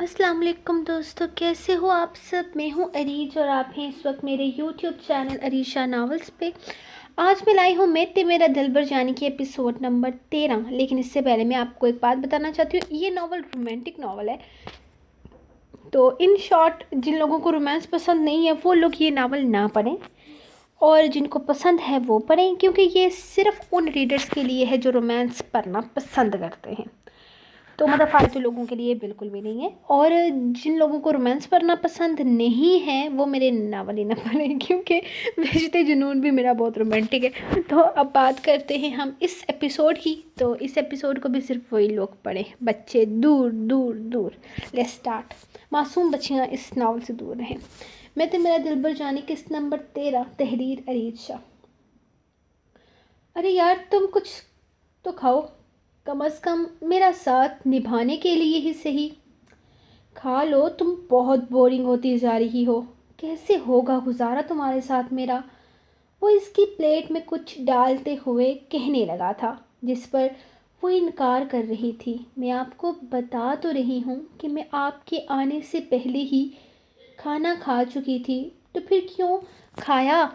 السلام علیکم دوستو، کیسے ہو آپ سب؟ میں ہوں عریج اور آپ ہیں اس وقت میرے یوٹیوب چینل عریشہ ناولز پہ۔ آج میں لائی ہوں میں تے میرا دلبر جانی کی ایپیسوڈ نمبر 13۔ لیکن اس سے پہلے میں آپ کو ایک بات بتانا چاہتی ہوں، یہ ناول رومانٹک ناول ہے، تو ان شارٹ جن لوگوں کو رومانس پسند نہیں ہے وہ لوگ یہ ناول نہ پڑھیں، اور جن کو پسند ہے وہ پڑھیں، کیونکہ یہ صرف ان ریڈرز کے لیے ہے جو رومانس پڑھنا پسند کرتے ہیں۔ تو فالتو لوگوں کے لیے بالکل بھی نہیں ہے، اور جن لوگوں کو رومانس پڑھنا پسند نہیں ہے وہ میرے ناول ہی نہ پڑھیں، کیونکہ وحشت جنون بھی میرا بہت رومانٹک ہے۔ تو اب بات کرتے ہیں ہم اس ایپیسوڈ کی، تو اس ایپیسوڈ کو بھی صرف وہی لوگ پڑھیں، بچے دور دور دور۔ Let's start. معصوم بچیاں اس ناول سے دور رہیں۔ میں تے میرا دلبر جانی قسط نمبر 13، تحریر عریج شاہ۔ ارے یار تم کچھ تو کھاؤ، کم از کم میرا ساتھ نبھانے کے لیے ہی صحیح۔ کھا لو، تم بہت بورنگ ہوتی جا رہی ہو، کیسے ہوگا گزارا تمہارے ساتھ میرا؟ وہ اس کی پلیٹ میں کچھ ڈالتے ہوئے کہنے لگا تھا، جس پر وہ انکار کر رہی تھی۔ میں آپ کو بتا تو رہی ہوں کہ میں آپ کے آنے سے پہلے ہی کھانا کھا چکی تھی، تو پھر کیوں کھایا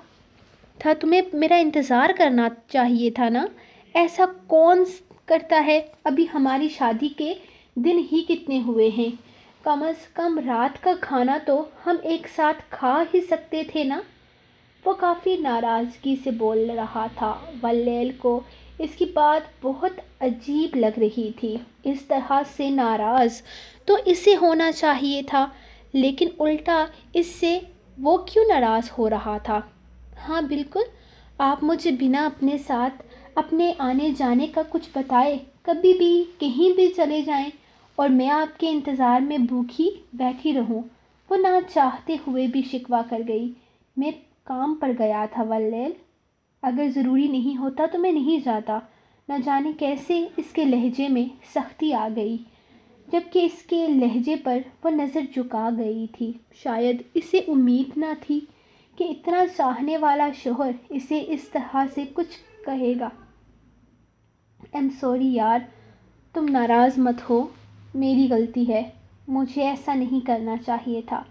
تھا؟ تمہیں میرا انتظار کرنا چاہیے تھا نا، ایسا کون کرتا ہے؟ ابھی ہماری شادی کے دن ہی کتنے ہوئے ہیں، کم از کم رات کا کھانا تو ہم ایک ساتھ کھا ہی سکتے تھے نا۔ وہ کافی ناراضگی سے بول رہا تھا۔ ولیل کو اس کی بات بہت عجیب لگ رہی تھی، اس طرح سے ناراض تو اسے ہونا چاہیے تھا، لیکن الٹا اس سے وہ کیوں ناراض ہو رہا تھا؟ ہاں بالکل، آپ مجھے بنا اپنے ساتھ اپنے آنے جانے کا کچھ بتائے کبھی بھی کہیں بھی چلے جائیں، اور میں آپ کے انتظار میں بھوکی بیٹھی رہوں۔ وہ نہ چاہتے ہوئے بھی شکوہ کر گئی۔ میں کام پر گیا تھا ولیل، اگر ضروری نہیں ہوتا تو میں نہیں جاتا۔ نہ جانے کیسے اس کے لہجے میں سختی آ گئی، جبکہ اس کے لہجے پر وہ نظر جھکا گئی تھی۔ شاید اسے امید نہ تھی کہ اتنا چاہنے والا شوہر اسے اس طرح سے کچھ کہے گا۔ ایم سوری یار، تم ناراض مت ہو، میری غلطی ہے، مجھے ایسا نہیں کرنا چاہیے تھا،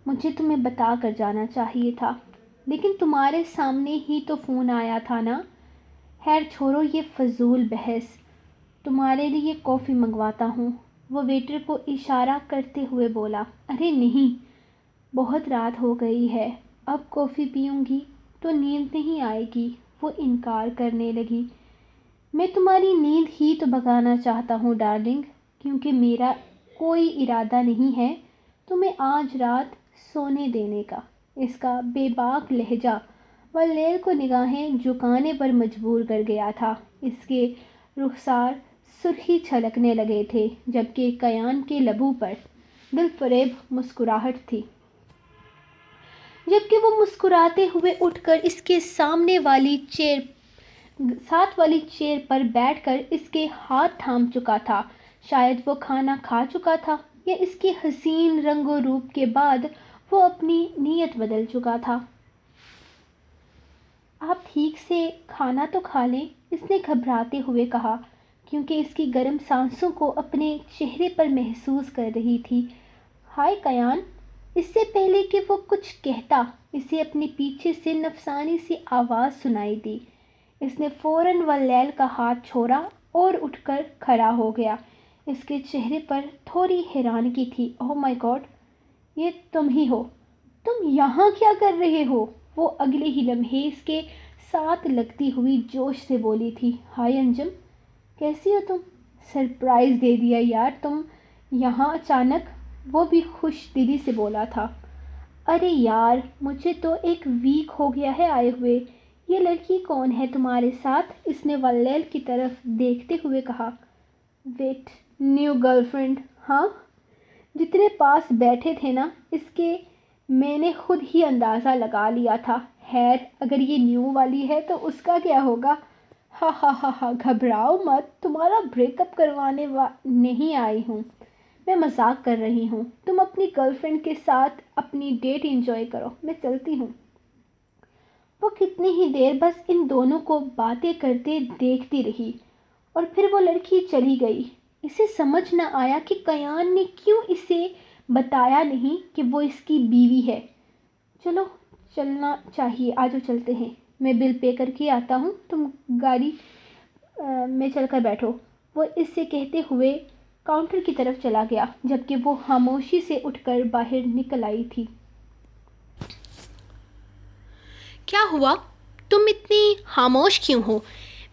مجھے تمہیں بتا کر جانا چاہیے تھا، لیکن تمہارے سامنے ہی تو فون آیا تھا نا۔ خیر چھوڑو یہ فضول بحث، تمہارے لیے کافی منگواتا ہوں، وہ ویٹر کو اشارہ کرتے ہوئے بولا۔ ارے نہیں، بہت رات ہو گئی ہے، اب کافی پیوں گی تو نیند نہیں آئے گی، وہ انکار کرنے لگی۔ میں تمہاری نیند ہی تو بھگانا چاہتا ہوں ڈارلنگ، کیونکہ میرا کوئی ارادہ نہیں ہے تمہیں آج رات سونے دینے کا۔ اس کا بے باک لہجہ ولیل کو نگاہیں جھکانے پر مجبور کر گیا تھا۔ اس کے رخسار سرخی چھلکنے لگے تھے، جبکہ کیان کے لبوں پر دل فریب مسکراہٹ تھی۔ جبکہ وہ مسکراتے ہوئے اٹھ کر اس کے ساتھ والی چیئر پر بیٹھ کر اس کے ہاتھ تھام چکا تھا۔ شاید وہ کھانا کھا چکا تھا، یا اس کے حسین رنگ و روپ کے بعد وہ اپنی نیت بدل چکا تھا۔ آپ ٹھیک سے کھانا تو کھا لیں، اس نے گھبراتے ہوئے کہا، کیونکہ اس کی گرم سانسوں کو اپنے چہرے پر محسوس کر رہی تھی۔ ہائے کیان! اس سے پہلے کہ وہ کچھ کہتا، اسے اپنے پیچھے سے نفسانی سی آواز سنائی دی۔ اس نے فوراً ولیل کا ہاتھ چھوڑا اور اٹھ کر کھڑا ہو گیا۔ اس کے چہرے پر تھوڑی حیرانگی تھی۔ اوہ مائی گاڈ، یہ تم ہی ہو؟ تم یہاں کیا کر رہے ہو؟ وہ اگلے ہی لمحے اس کے ساتھ لگتی ہوئی جوش سے بولی تھی۔ ہائے انجم، کیسی ہو تم؟ سرپرائز دے دیا یار تم یہاں اچانک، وہ بھی خوش دلی سے بولا تھا۔ ارے یار، مجھے تو ایک ویک ہو گیا ہے آئے ہوئے۔ یہ لڑکی کون ہے تمہارے ساتھ؟ اس نے ولیل کی طرف دیکھتے ہوئے کہا۔ Wait, new girl friend? ہاں، جتنے پاس بیٹھے تھے نا اس کے، میں نے خود ہی اندازہ لگا لیا تھا۔ خیر اگر یہ نیو والی ہے تو اس کا کیا ہوگا؟ ہا ہا ہا ہا، گھبراؤ مت، تمہارا بریک اپ کروانے نہیں آئی ہوں، میں مذاق کر رہی ہوں۔ تم اپنی گرل فرینڈ کے ساتھ اپنی ڈیٹ انجوائے کرو، میں چلتی ہوں۔ وہ کتنی ہی دیر بس ان دونوں کو باتیں کرتے دیکھتی رہی، اور پھر وہ لڑکی چلی گئی۔ اسے سمجھ نہ آیا کہ کیان نے کیوں اسے بتایا نہیں کہ وہ اس کی بیوی ہے۔ چلو چلنا چاہیے، آجو چلتے ہیں، میں بل پے کر کے آتا ہوں، تم گاڑی میں چل کر بیٹھو۔ وہ اس سے کہتے ہوئے کاؤنٹر کی طرف چلا گیا جبکہ وہ خاموشی سے اٹھ کر باہر نکل آئی تھی۔ کیا ہوا؟ تم اتنی خاموش کیوں ہو؟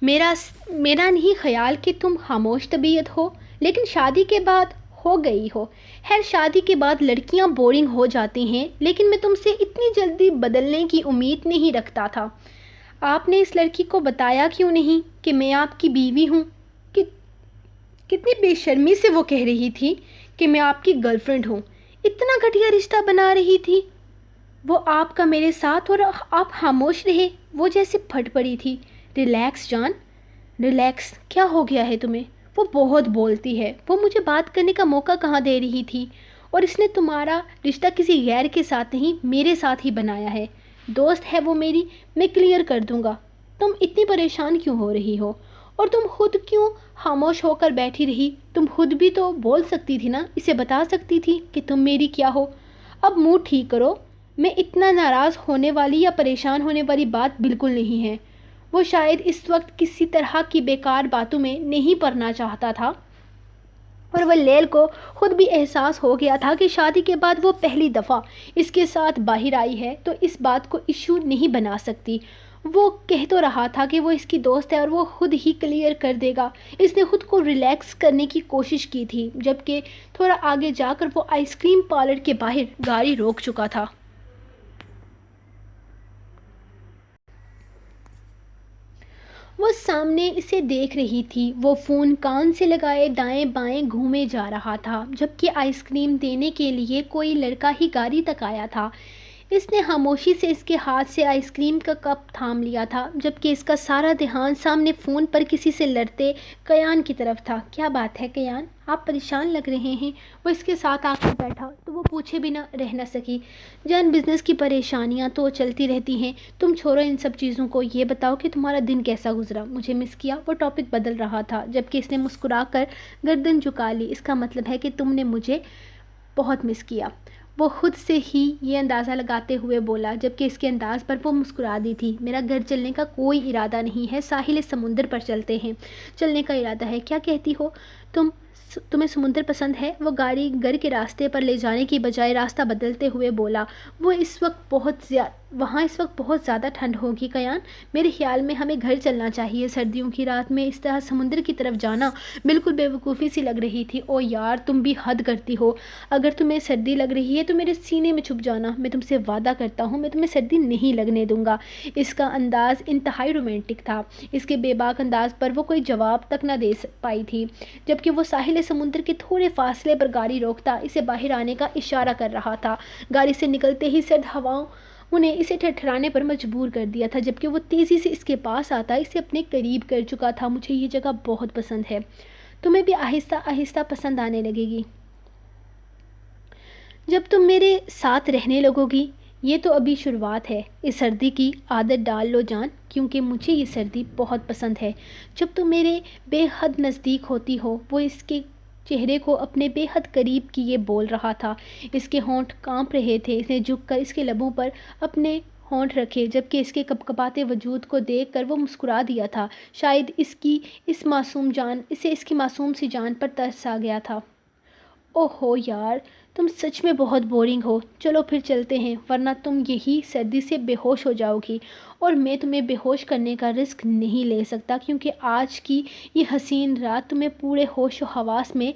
میرا نہیں خیال کہ تم خاموش طبیعت ہو، لیکن شادی کے بعد ہو گئی ہو۔ خیر، شادی کے بعد لڑکیاں بورنگ ہو جاتی ہیں، لیکن میں تم سے اتنی جلدی بدلنے کی امید نہیں رکھتا تھا۔ آپ نے اس لڑکی کو بتایا کیوں نہیں کہ میں آپ کی بیوی ہوں؟ کتنی بے شرمی سے وہ کہہ رہی تھی کہ میں آپ کی گرل فرینڈ ہوں۔ اتنا گھٹیا رشتہ بنا رہی تھی وہ آپ کا میرے ساتھ، اور آپ خاموش رہے۔ وہ جیسے پھٹ پڑی تھی۔ ریلیکس جان، ریلیکس، کیا ہو گیا ہے تمہیں؟ وہ بہت بولتی ہے، وہ مجھے بات کرنے کا موقع کہاں دے رہی تھی، اور اس نے تمہارا رشتہ کسی غیر کے ساتھ نہیں، میرے ساتھ ہی بنایا ہے۔ دوست ہے وہ میری، میں کلیئر کر دوں گا۔ تم اتنی پریشان کیوں ہو رہی ہو؟ اور تم خود کیوں خاموش ہو کر بیٹھی رہی؟ تم خود بھی تو بول سکتی تھی نا، اسے بتا سکتی تھی کہ تم میری کیا ہو۔ اب موڈ ٹھیک کرو، میں اتنا ناراض ہونے والی یا پریشان ہونے والی بات بالکل نہیں ہے۔ وہ شاید اس وقت کسی طرح کی بیکار باتوں میں نہیں پڑنا چاہتا تھا، اور وہ لیل کو خود بھی احساس ہو گیا تھا کہ شادی کے بعد وہ پہلی دفعہ اس کے ساتھ باہر آئی ہے تو اس بات کو ایشو نہیں بنا سکتی۔ وہ کہہ تو رہا تھا کہ وہ اس کی دوست ہے اور وہ خود ہی کلیئر کر دے گا۔ اس نے خود کو ریلیکس کرنے کی کوشش کی تھی، جبکہ تھوڑا آگے جا کر وہ آئس کریم پارلر کے باہر گاڑی روک چکا تھا۔ وہ سامنے اسے دیکھ رہی تھی۔ وہ فون کان سے لگائے دائیں بائیں گھومے جا رہا تھا، جبکہ آئس کریم دینے کے لیے کوئی لڑکا ہی گاڑی تک آیا تھا۔ اس نے خاموشی سے اس کے ہاتھ سے آئس کریم کا کپ تھام لیا تھا، جبکہ اس کا سارا دھیان سامنے فون پر کسی سے لڑتے کیان کی طرف تھا۔ کیا بات ہے کیان، آپ پریشان لگ رہے ہیں؟ وہ اس کے ساتھ آ کر بیٹھا تو وہ پوچھے بنا رہ نہ سکی۔ جان، بزنس کی پریشانیاں تو چلتی رہتی ہیں، تم چھوڑو ان سب چیزوں کو، یہ بتاؤ کہ تمہارا دن کیسا گزرا؟ مجھے مس کیا؟ وہ ٹاپک بدل رہا تھا، جبکہ اس نے مسکرا کر گردن جھکا لی۔ اس کا مطلب ہے کہ تم نے مجھے بہت مس کیا، وہ خود سے ہی یہ اندازہ لگاتے ہوئے بولا، جبکہ اس کے انداز پر وہ مسکرا دی تھی۔ میرا گھر چلنے کا کوئی ارادہ نہیں ہے، ساحل سمندر پر چلتے ہیں۔ چلنے کا ارادہ ہے؟ کیا کہتی ہو تمہیں سمندر پسند ہے؟ وہ گاڑی گھر کے راستے پر لے جانے کی بجائے راستہ بدلتے ہوئے بولا۔ وہاں اس وقت بہت زیادہ ٹھنڈ ہوگی کیان، میرے خیال میں ہمیں گھر چلنا چاہیے۔ سردیوں کی رات میں اس طرح سمندر کی طرف جانا بالکل بے وقوفی سی لگ رہی تھی۔ او یار، تم بھی حد کرتی ہو۔ اگر تمہیں سردی لگ رہی ہے تو میرے سینے میں چھپ جانا، میں تم سے وعدہ کرتا ہوں میں تمہیں سردی نہیں لگنے دوں گا۔ اس کا انداز انتہائی رومانٹک تھا۔ اس کے بے باک انداز پر وہ کوئی جواب تک نہ دے پائی تھی، جبکہ وہ ساحل سمندر کے تھوڑے فاصلے پر گاڑی روکتا اسے باہر آنے کا اشارہ کر رہا تھا۔ گاڑی سے نکلتے ہی سرد ہواؤں نے اسے ٹھٹھرانے پر مجبور کر دیا تھا، جبکہ وہ تیزی سے اس کے پاس آتا اسے اپنے قریب کر چکا تھا۔ مجھے یہ جگہ بہت پسند ہے، تمہیں بھی آہستہ آہستہ پسند آنے لگے گی جب تم میرے ساتھ رہنے لگو گی۔ یہ تو ابھی شروعات ہے، اس سردی کی عادت ڈال لو جان، کیونکہ مجھے یہ سردی بہت پسند ہے۔ جب تم میرے بے حد نزدیک ہوتی ہو۔ وہ اس کے چہرے کو اپنے بے حد قریب کیے بول رہا تھا۔ اس کے ہونٹ کانپ رہے تھے۔ اس نے جھک کر اس کے لبوں پر اپنے ہونٹ رکھے، جبکہ اس کے کپکپاتے وجود کو دیکھ کر وہ مسکرا دیا تھا۔ شاید اسے اس کی معصوم سی جان پر ترس آ گیا تھا۔ اوہ ہو یار، تم سچ میں بہت بورنگ ہو، چلو پھر چلتے ہیں، ورنہ تم یہی سردی سے بے ہوش ہو جاؤ گی، اور میں تمہیں بے ہوش کرنے کا رسک نہیں لے سکتا، کیونکہ آج کی یہ حسین رات تمہیں پورے ہوش و حواس میں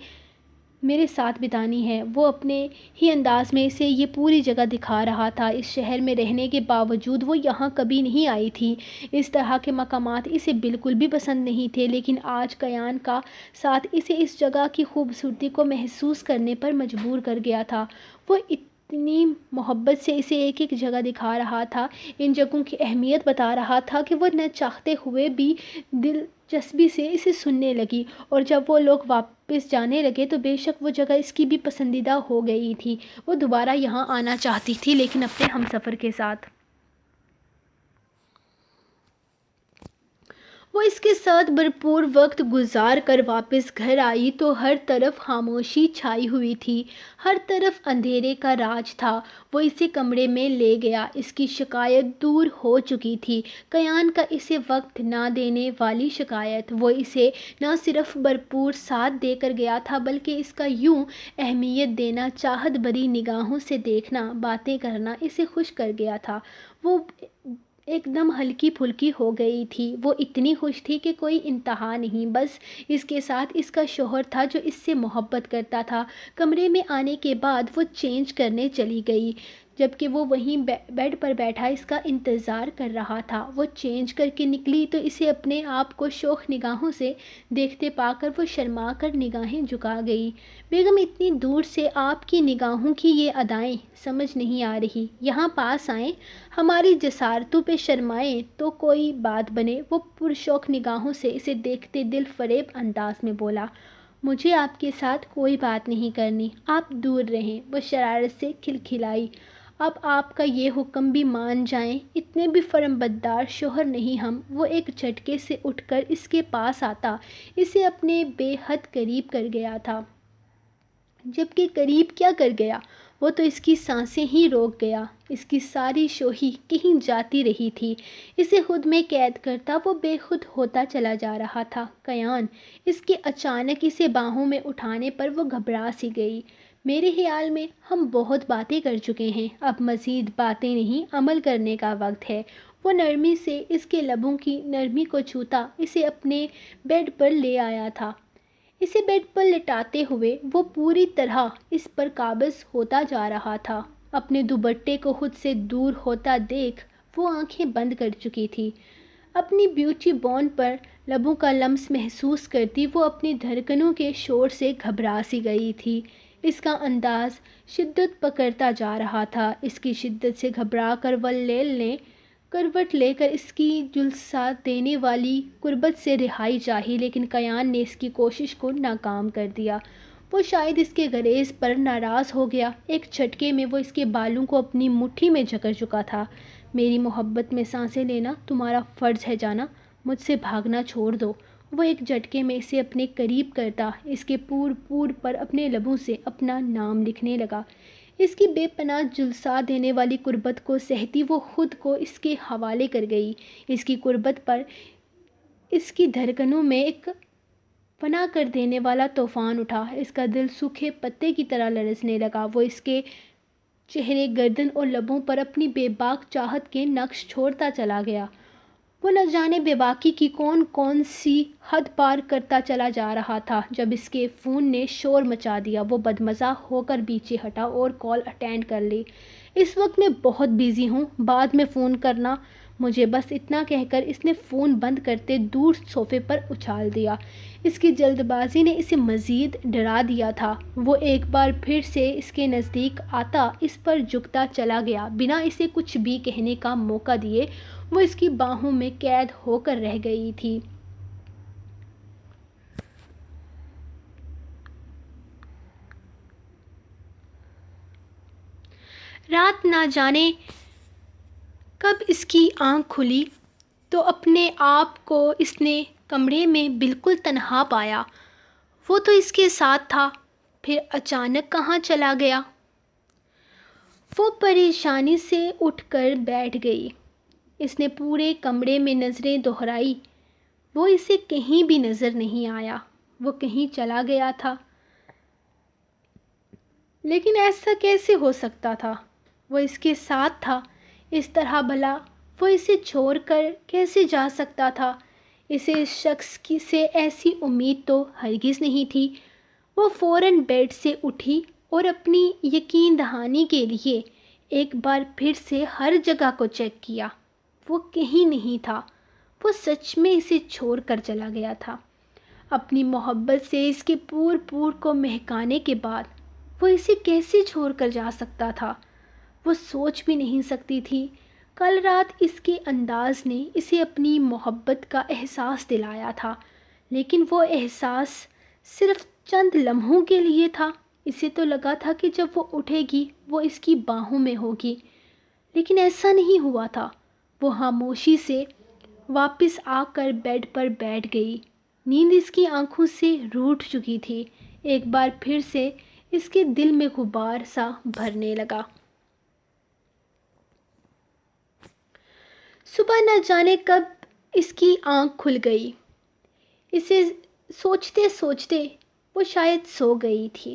میرے ساتھ بتانی ہے۔ وہ اپنے ہی انداز میں اسے یہ پوری جگہ دکھا رہا تھا۔ اس شہر میں رہنے کے باوجود وہ یہاں کبھی نہیں آئی تھی۔ اس طرح کے مقامات اسے بالکل بھی پسند نہیں تھے، لیکن آج کیان کا ساتھ اسے اس جگہ کی خوبصورتی کو محسوس کرنے پر مجبور کر گیا تھا۔ وہ اتنی محبت سے اسے ایک ایک جگہ دکھا رہا تھا، ان جگہوں کی اہمیت بتا رہا تھا کہ وہ نہ چاہتے ہوئے بھی دلچسپی سے اسے سننے لگی، اور جب وہ لوگ واپس جانے لگے تو بے شک وہ جگہ اس کی بھی پسندیدہ ہو گئی تھی۔ وہ دوبارہ یہاں آنا چاہتی تھی، لیکن اپنے ہمسفر کے ساتھ۔ وہ اس کے ساتھ بھرپور وقت گزار کر واپس گھر آئی تو ہر طرف خاموشی چھائی ہوئی تھی، ہر طرف اندھیرے کا راج تھا۔ وہ اسے کمرے میں لے گیا، اس کی شکایت دور ہو چکی تھی، کیان کا اسے وقت نہ دینے والی شکایت۔ وہ اسے نہ صرف بھرپور ساتھ دے کر گیا تھا بلکہ اس کا یوں اہمیت دینا، چاہت بھری نگاہوں سے دیکھنا، باتیں کرنا اسے خوش کر گیا تھا۔ وہ ایک دم ہلکی پھلکی ہو گئی تھی، وہ اتنی خوش تھی کہ کوئی انتہا نہیں۔ بس اس کے ساتھ اس کا شوہر تھا جو اس سے محبت کرتا تھا۔ کمرے میں آنے کے بعد وہ چینج کرنے چلی گئی، جبکہ وہ وہیں بیڈ پر بیٹھا اس کا انتظار کر رہا تھا۔ وہ چینج کر کے نکلی تو اسے اپنے آپ کو شوخ نگاہوں سے دیکھتے پا کر وہ شرما کر نگاہیں جھکا گئی۔ بیگم اتنی دور سے آپ کی نگاہوں کی یہ ادائیں سمجھ نہیں آ رہی، یہاں پاس آئیں، ہماری جسارتوں پہ شرمائیں تو کوئی بات بنے۔ وہ پرشوق نگاہوں سے اسے دیکھتے دل فریب انداز میں بولا، مجھے آپ کے ساتھ کوئی بات نہیں کرنی، آپ دور رہیں۔ وہ شرارت سے کھلکھلائی، اب آپ کا یہ حکم بھی مان جائیں، اتنے بھی فرمانبردار شوہر نہیں ہم۔ وہ ایک جھٹکے سے اٹھ کر اس کے پاس آتا اسے اپنے بے حد قریب کر گیا تھا، جبکہ قریب کیا کر گیا، وہ تو اس کی سانسیں ہی روک گیا۔ اس کی ساری شوخی کہیں جاتی رہی تھی، اسے خود میں قید کرتا وہ بے خود ہوتا چلا جا رہا تھا۔ کیان اس کے اچانک اسے باہوں میں اٹھانے پر وہ گھبرا سی گئی۔ میرے خیال میں ہم بہت باتیں کر چکے ہیں، اب مزید باتیں نہیں، عمل کرنے کا وقت ہے۔ وہ نرمی سے اس کے لبوں کی نرمی کو چھوتا اسے اپنے بیڈ پر لے آیا تھا۔ اسے بیڈ پر لٹاتے ہوئے وہ پوری طرح اس پر قابض ہوتا جا رہا تھا۔ اپنے دوپٹے کو خود سے دور ہوتا دیکھ وہ آنکھیں بند کر چکی تھی۔ اپنی بیوٹی بون پر لبوں کا لمس محسوس کرتی وہ اپنی دھڑکنوں کے شور سے گھبرا سی گئی تھی۔ اس کا انداز شدت پکڑتا جا رہا تھا۔ اس کی شدت سے گھبرا کر ولیل نے کروٹ لے کر اس کی جھلسا دینے والی قربت سے رہائی چاہی، لیکن کیان نے اس کی کوشش کو ناکام کر دیا۔ وہ شاید اس کے غریز پر ناراض ہو گیا، ایک جھٹکے میں وہ اس کے بالوں کو اپنی مٹھی میں جکڑ چکا تھا۔ میری محبت میں سانسیں لینا تمہارا فرض ہے جانا، مجھ سے بھاگنا چھوڑ دو۔ وہ ایک جھٹکے میں اسے اپنے قریب کرتا اس کے پور پر اپنے لبوں سے اپنا نام لکھنے لگا۔ اس کی بے پناہ جھلسا دینے والی قربت کو سہتی وہ خود کو اس کے حوالے کر گئی۔ اس کی قربت پر اس کی دھڑکنوں میں ایک فنا کر دینے والا طوفان اٹھا، اس کا دل سوکھے پتے کی طرح لرزنے لگا۔ وہ اس کے چہرے، گردن اور لبوں پر اپنی بے باک چاہت کے نقش چھوڑتا چلا گیا۔ وہ نہ جانے بے باکی کی کون سی حد پار کرتا چلا جا رہا تھا، جب اس کے فون نے شور مچا دیا۔ وہ بدمزہ ہو کر پیچھے ہٹا اور کال اٹینڈ کر لی۔ اس وقت میں بہت بزی ہوں، بعد میں فون کرنا مجھے، بس اتنا کہہ کر اس نے فون بند کرتے دور صوفے پر اچھال دیا۔ اس کی جلد بازی نے اسے مزید ڈرا دیا تھا۔ وہ ایک بار پھر سے اس کے نزدیک آتا اس پر جھکتا چلا گیا، بنا اسے کچھ بھی کہنے کا موقع دیے۔ وہ اس کی باہوں میں قید ہو کر رہ گئی تھی۔ رات نہ جانے کب اس کی آنکھ کھلی تو اپنے آپ کو اس نے کمرے میں بالکل تنہا پایا۔ وہ تو اس کے ساتھ تھا، پھر اچانک کہاں چلا گیا؟ وہ پریشانی سے اٹھ کر بیٹھ گئی۔ اس نے پورے کمرے میں نظریں دہرائی، وہ اسے کہیں بھی نظر نہیں آیا۔ وہ کہیں چلا گیا تھا، لیکن ایسا کیسے ہو سکتا تھا؟ وہ اس کے ساتھ تھا، اس طرح بھلا وہ اسے چھوڑ کر کیسے جا سکتا تھا؟ اسے اس شخص سے ایسی امید تو ہرگز نہیں تھی۔ وہ فوراً بیڈ سے اٹھی اور اپنی یقین دہانی کے لیے ایک بار پھر سے ہر جگہ کو چیک کیا۔ وہ کہیں نہیں تھا، وہ سچ میں اسے چھوڑ کر چلا گیا تھا۔ اپنی محبت سے اس کے پور کو مہکانے کے بعد وہ اسے کیسے چھوڑ کر جا سکتا تھا؟ وہ سوچ بھی نہیں سکتی تھی۔ کل رات اس کے انداز نے اسے اپنی محبت کا احساس دلایا تھا، لیکن وہ احساس صرف چند لمحوں کے لیے تھا۔ اسے تو لگا تھا کہ جب وہ اٹھے گی وہ اس کی باہوں میں ہوگی، لیکن ایسا نہیں ہوا تھا۔ وہ خاموشی سے واپس آ کر بیڈ پر بیٹھ گئی۔ نیند اس کی آنکھوں سے روٹھ چکی تھی۔ ایک بار پھر سے اس کے دل میں غبار سا بھرنے لگا۔ صبح نہ جانے کب اس کی آنکھ کھل گئی۔ اسے سوچتے سوچتے وہ شاید سو گئی تھی۔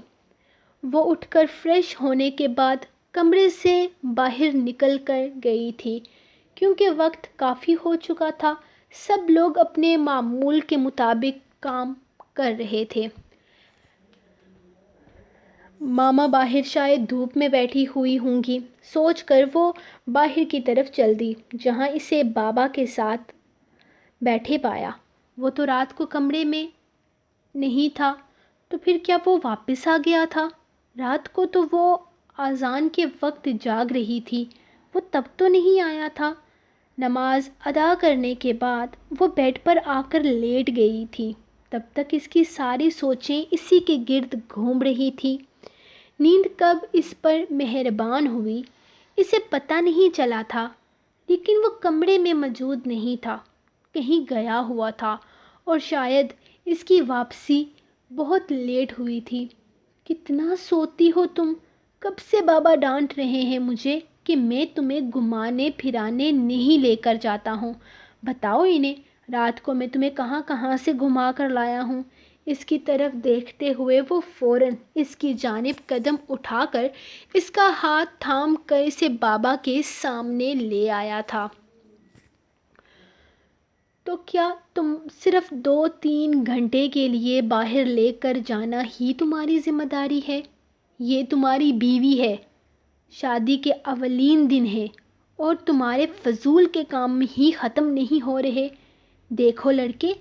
وہ اٹھ کر فریش ہونے کے بعد کمرے سے باہر نکل کر گئی تھی کیونکہ وقت کافی ہو چکا تھا۔ سب لوگ اپنے معمول کے مطابق کام کر رہے تھے۔ ماما باہر شاید دھوپ میں بیٹھی ہوئی ہوں گی، سوچ کر وہ باہر کی طرف چل دی جہاں اسے بابا کے ساتھ بیٹھے پایا۔ وہ تو رات کو کمرے میں نہیں تھا، تو پھر کیا وہ واپس آ گیا تھا؟ رات کو تو وہ اذان کے وقت جاگ رہی تھی، وہ تب تو نہیں آیا تھا۔ نماز ادا کرنے کے بعد وہ بیڈ پر آ کر لیٹ گئی تھی۔ تب تک اس کی ساری سوچیں اسی کے گرد گھوم رہی تھی۔ نیند کب اس پر مہربان ہوئی اسے پتہ نہیں چلا تھا، لیکن وہ کمرے میں موجود نہیں تھا، کہیں گیا ہوا تھا اور شاید اس کی واپسی بہت لیٹ ہوئی تھی۔ کتنا سوتی ہو تم؟ کب سے بابا ڈانٹ رہے ہیں مجھے کہ میں تمہیں گھمانے پھرانے نہیں لے کر جاتا ہوں۔ بتاؤ انہیں رات کو میں تمہیں کہاں کہاں سے گھما کر لایا ہوں۔ اس کی طرف دیکھتے ہوئے وہ فوراً اس کی جانب قدم اٹھا کر اس کا ہاتھ تھام کر اسے بابا کے سامنے لے آیا تھا۔ تو کیا تم صرف 2-3 گھنٹے کے لیے باہر لے کر جانا ہی تمہاری ذمہ داری ہے؟ یہ تمہاری بیوی ہے، شادی کے اولین دن ہے اور تمہارے فضول کے کام ہی ختم نہیں ہو رہے۔ دیکھو لڑکے،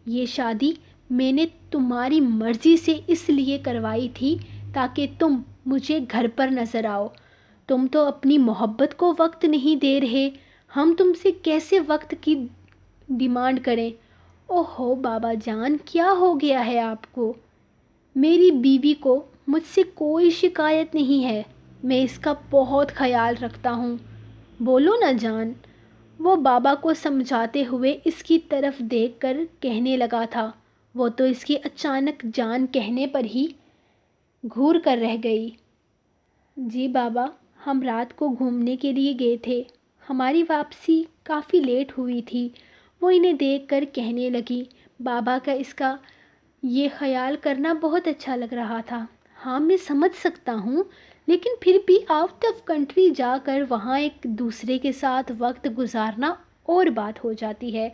یہ شادی میں نے تمہاری مرضی سے اس لیے کروائی تھی تاکہ تم مجھے گھر پر نظر آؤ۔ تم تو اپنی محبت کو وقت نہیں دے رہے، ہم تم سے کیسے وقت کی ڈیمانڈ کریں؟ اوہو بابا جان، کیا ہو گیا ہے آپ کو؟ میری بیوی کو مجھ سے کوئی شکایت نہیں ہے، میں اس کا بہت خیال رکھتا ہوں۔ بولو نا جان، وہ بابا کو سمجھاتے ہوئے اس کی طرف دیکھ کر کہنے لگا تھا۔ وہ تو اس کی اچانک جان کہنے پر ہی گھور کر رہ گئی۔ جی بابا، ہم رات کو گھومنے کے لیے گئے تھے، ہماری واپسی کافی لیٹ ہوئی تھی۔ وہ انہیں دیکھ کر کہنے لگی۔ بابا کا اس کا یہ خیال کرنا بہت اچھا لگ رہا تھا۔ ہاں میں سمجھ سکتا ہوں، لیکن پھر بھی آؤٹ آف کنٹری جا کر وہاں ایک دوسرے کے ساتھ وقت گزارنا اور بات ہو جاتی ہے۔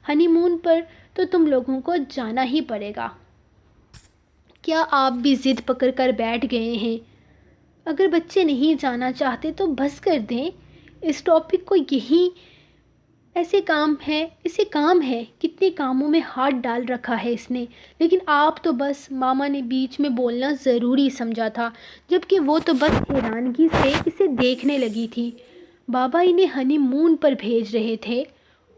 ہنی مون پر تو تم لوگوں کو جانا ہی پڑے گا۔ کیا آپ بھی ضد پکڑ کر بیٹھ گئے ہیں؟ اگر بچے نہیں جانا چاہتے تو بس کر دیں۔ اس ٹاپک کو یہی اسے کام ہے، کتنے کاموں میں ہاتھ ڈال رکھا ہے اس نے، لیکن آپ تو بس ماما نے بیچ میں بولنا ضروری سمجھا تھا، جبکہ وہ تو بس حیرانگی سے اسے دیکھنے لگی تھی۔ بابا انہیں ہنی مون پر بھیج رہے تھے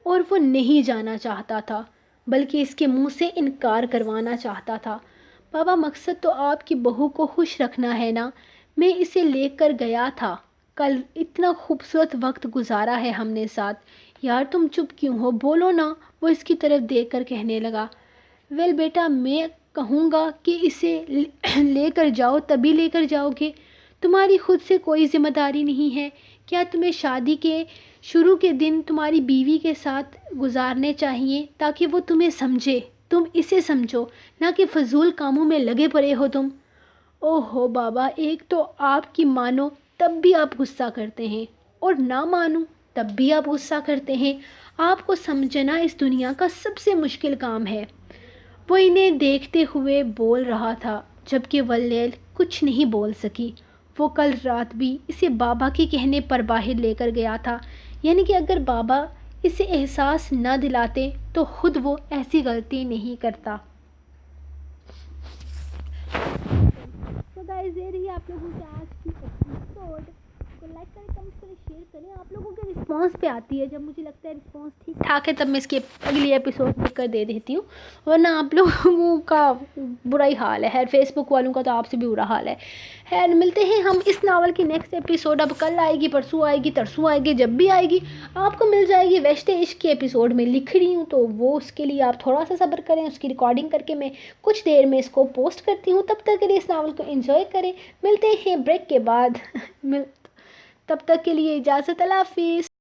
اور وہ نہیں جانا چاہتا تھا، بلکہ اس کے منہ سے انکار کروانا چاہتا تھا۔ بابا مقصد تو آپ کی بہو کو خوش رکھنا ہے نا، میں اسے لے کر گیا تھا، کل اتنا خوبصورت وقت گزارا ہے ہم نے ساتھ۔ یار تم چپ کیوں ہو؟ بولو نا، وہ اس کی طرف دیکھ کر کہنے لگا۔ ویل بیٹا، میں کہوں گا کہ اسے لے کر جاؤ تبھی لے کر جاؤ گے، تمہاری خود سے کوئی ذمہ داری نہیں ہے کیا؟ تمہیں شادی کے شروع کے دن تمہاری بیوی کے ساتھ گزارنے چاہیے تاکہ وہ تمہیں سمجھے، تم اسے سمجھو، نہ کہ فضول کاموں میں لگے پڑے ہو تم۔ اوہو بابا، ایک تو آپ کی مانو تب بھی آپ غصہ کرتے ہیں، اور نہ مانو تب بھی آپ غصہ کرتے ہیں۔ آپ کو سمجھنا اس دنیا کا سب سے مشکل کام ہے۔ وہ انہیں دیکھتے ہوئے بول رہا تھا، جبکہ ولیل کچھ نہیں بول سکی۔ وہ کل رات بھی اسے بابا کے کہنے پر باہر لے کر گیا تھا، یعنی کہ اگر بابا اسے احساس نہ دلاتے تو خود وہ ایسی غلطی نہیں کرتا۔ تو گائز، یہ رہی آپ لوگوں کے آج کی ایپیسوڈ۔ کو لائک کریں، کمنٹ کریں، شیئر کریں. آپ لوگوں کے رسپانس پہ آتی ہے. جب مجھے لگتا ہے رسپانس ٹھیک ٹھاک ہے تب میں اس کی اگلی ایپیسوڈ لکھ کر دے دیتی ہوں، ورنہ آپ لوگوں کا برا ہی حال ہے. خیر فیس بک والوں کا تو آپ سے بھی برا حال ہے. خیر ملتے ہیں ہم اس ناول کی نیکسٹ ایپیسوڈ. اب کل آئے گی، پرسوں آئے گی، ترسوں آئے گی، جب بھی آئے گی آپ کو مل جائے گی. وحشت عشق کی ایپیسوڈ میں لکھ رہی ہوں تو وہ اس کے لیے آپ تھوڑا سا صبر کریں. اس کی ریکارڈنگ کر کے میں کچھ دیر میں اس کو پوسٹ کرتی ہوں. تب تک کے لیے اس ناول کو انجوائے کریں. ملتے ہیں بریک کے بعد. تب تک کے لیے اجازت. اللہ حافظ.